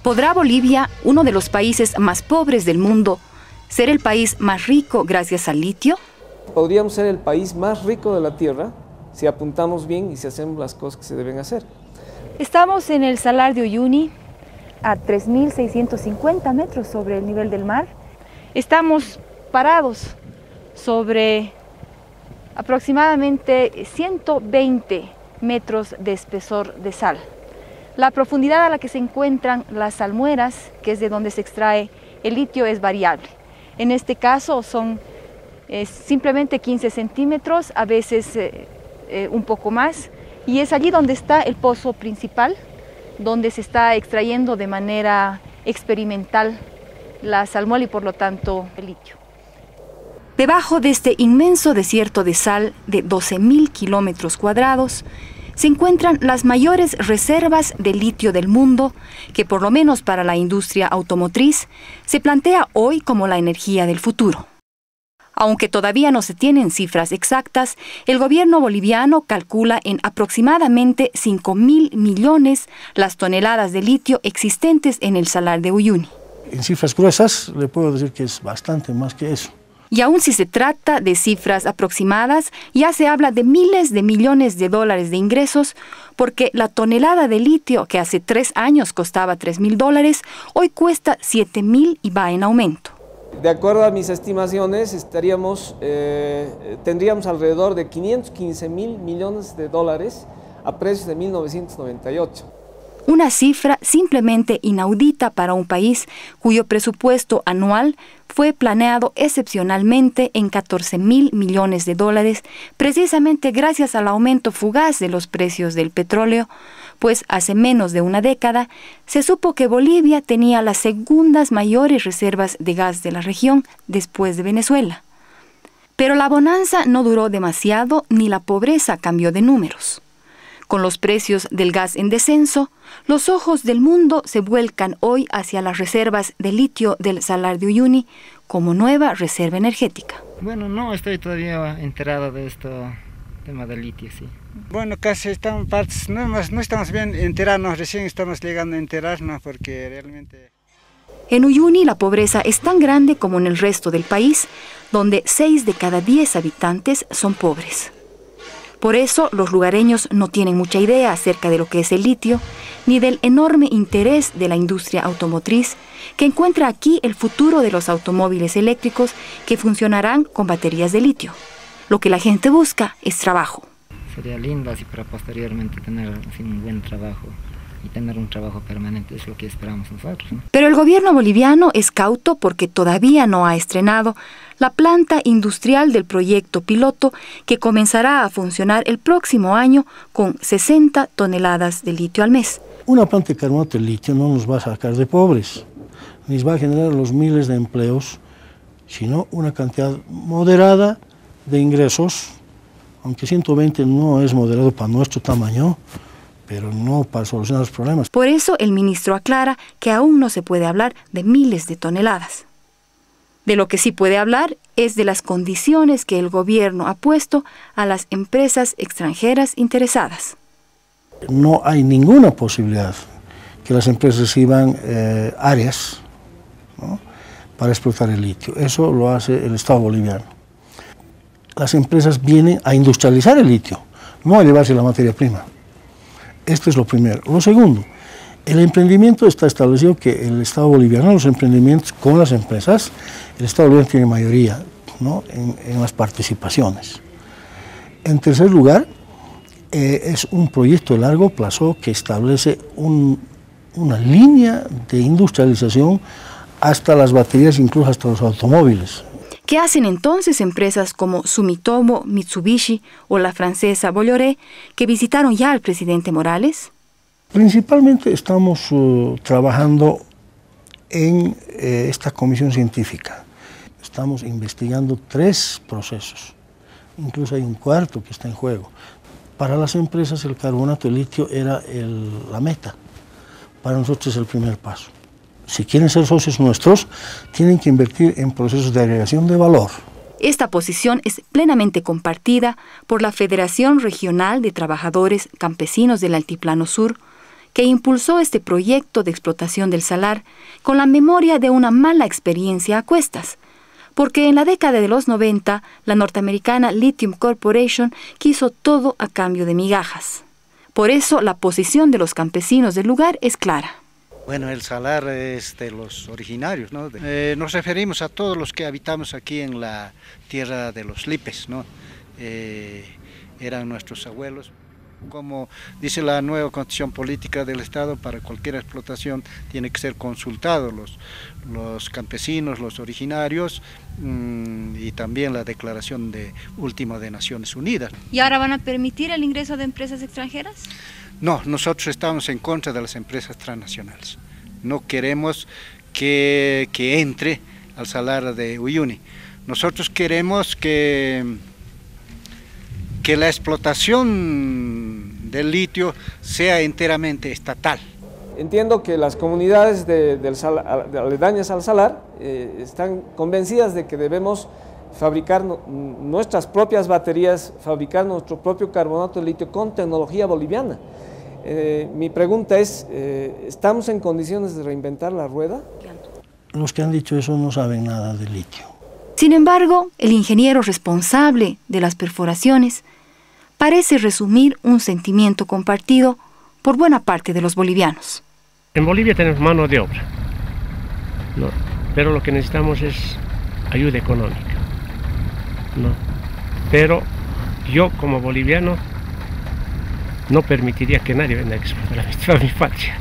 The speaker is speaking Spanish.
¿Podrá Bolivia, uno de los países más pobres del mundo, ser el país más rico gracias al litio? Podríamos ser el país más rico de la Tierra si apuntamos bien y si hacemos las cosas que se deben hacer. Estamos en el Salar de Uyuni, a 3.650 metros sobre el nivel del mar. Estamos parados sobre aproximadamente 120 metros de espesor de sal. La profundidad a la que se encuentran las salmueras, que es de donde se extrae el litio, es variable. En este caso son simplemente 15 centímetros, a veces un poco más, y es allí donde está el pozo principal, donde se está extrayendo de manera experimental la salmuera y por lo tanto el litio. Debajo de este inmenso desierto de sal de 12.000 kilómetros cuadrados se encuentran las mayores reservas de litio del mundo, que por lo menos para la industria automotriz se plantea hoy como la energía del futuro. Aunque todavía no se tienen cifras exactas, el gobierno boliviano calcula en aproximadamente 5.000 millones las toneladas de litio existentes en el Salar de Uyuni. En cifras gruesas le puedo decir que es bastante más que eso. Y aun si se trata de cifras aproximadas, ya se habla de miles de millones de dólares de ingresos, porque la tonelada de litio, que hace 3 años costaba $3.000, hoy cuesta 7.000 y va en aumento. De acuerdo a mis estimaciones, tendríamos alrededor de 515.000 millones de dólares a precios de 1998. Una cifra simplemente inaudita para un país cuyo presupuesto anual fue planeado excepcionalmente en 14.000 millones de dólares, precisamente gracias al aumento fugaz de los precios del petróleo, pues hace menos de una década se supo que Bolivia tenía las segundas mayores reservas de gas de la región después de Venezuela. Pero la bonanza no duró demasiado ni la pobreza cambió de números. Con los precios del gas en descenso, los ojos del mundo se vuelcan hoy hacia las reservas de litio del Salar de Uyuni como nueva reserva energética. Bueno, no estoy todavía enterado de este tema del litio, sí. Bueno, casi estamos partes, no estamos bien enterados, recién estamos llegando a enterarnos porque realmente... En Uyuni la pobreza es tan grande como en el resto del país, donde 6 de cada 10 habitantes son pobres. Por eso, los lugareños no tienen mucha idea acerca de lo que es el litio, ni del enorme interés de la industria automotriz, que encuentra aquí el futuro de los automóviles eléctricos que funcionarán con baterías de litio. Lo que la gente busca es trabajo. Sería lindo así para posteriormente tener así un buen trabajo y tener un trabajo permanente, es lo que esperamos nosotros, ¿no? Pero el gobierno boliviano es cauto porque todavía no ha estrenado la planta industrial del proyecto piloto que comenzará a funcionar el próximo año con 60 toneladas de litio al mes. Una planta de carbonato de litio no nos va a sacar de pobres, ni va a generar los miles de empleos, sino una cantidad moderada de ingresos, aunque 120 no es moderado para nuestro tamaño, pero no para solucionar los problemas. Por eso el ministro aclara que aún no se puede hablar de miles de toneladas. De lo que sí puede hablar es de las condiciones que el gobierno ha puesto a las empresas extranjeras interesadas. No hay ninguna posibilidad que las empresas reciban áreas, ¿no?, para explotar el litio. Eso lo hace el Estado boliviano. Las empresas vienen a industrializar el litio, no a llevarse la materia prima. Esto es lo primero. Lo segundo, el emprendimiento está establecido que el Estado boliviano, los emprendimientos con las empresas, el Estado boliviano tiene mayoría, ¿no?, en las participaciones. En tercer lugar, es un proyecto de largo plazo que establece una línea de industrialización hasta las baterías, incluso hasta los automóviles. ¿Qué hacen entonces empresas como Sumitomo, Mitsubishi o la francesa Bolloré, que visitaron ya al presidente Morales? Principalmente estamos trabajando en esta comisión científica. Estamos investigando 3 procesos, incluso hay un 4º que está en juego. Para las empresas el carbonato de litio era la meta, para nosotros es el primer paso. Si quieren ser socios nuestros, tienen que invertir en procesos de agregación de valor. Esta posición es plenamente compartida por la Federación Regional de Trabajadores Campesinos del Altiplano Sur, que impulsó este proyecto de explotación del salar con la memoria de una mala experiencia a cuestas, porque en la década de los 90 la norteamericana Lithium Corporation quiso todo a cambio de migajas. Por eso la posición de los campesinos del lugar es clara. Bueno, el salar es de los originarios, ¿no? Nos referimos a todos los que habitamos aquí en la tierra de los Lipes, ¿no? Eran nuestros abuelos. Como dice la nueva constitución política del Estado, para cualquier explotación tiene que ser consultados los campesinos, los originarios, y también la declaración última de Naciones Unidas. ¿Y ahora van a permitir el ingreso de empresas extranjeras? No, nosotros estamos en contra de las empresas transnacionales. No queremos que entre al salar de Uyuni. Nosotros queremos que la explotación del litio sea enteramente estatal. Entiendo que las comunidades aledañas al salar están convencidas de que debemos fabricar nuestras propias baterías, fabricar nuestro propio carbonato de litio con tecnología boliviana. Mi pregunta es, ¿estamos en condiciones de reinventar la rueda? Los que han dicho eso no saben nada de litio. Sin embargo, el ingeniero responsable de las perforaciones parece resumir un sentimiento compartido por buena parte de los bolivianos. En Bolivia tenemos mano de obra, ¿no? Pero lo que necesitamos es ayuda económica, ¿no? Pero yo como boliviano no permitiría que nadie venga a explotar a mi patria.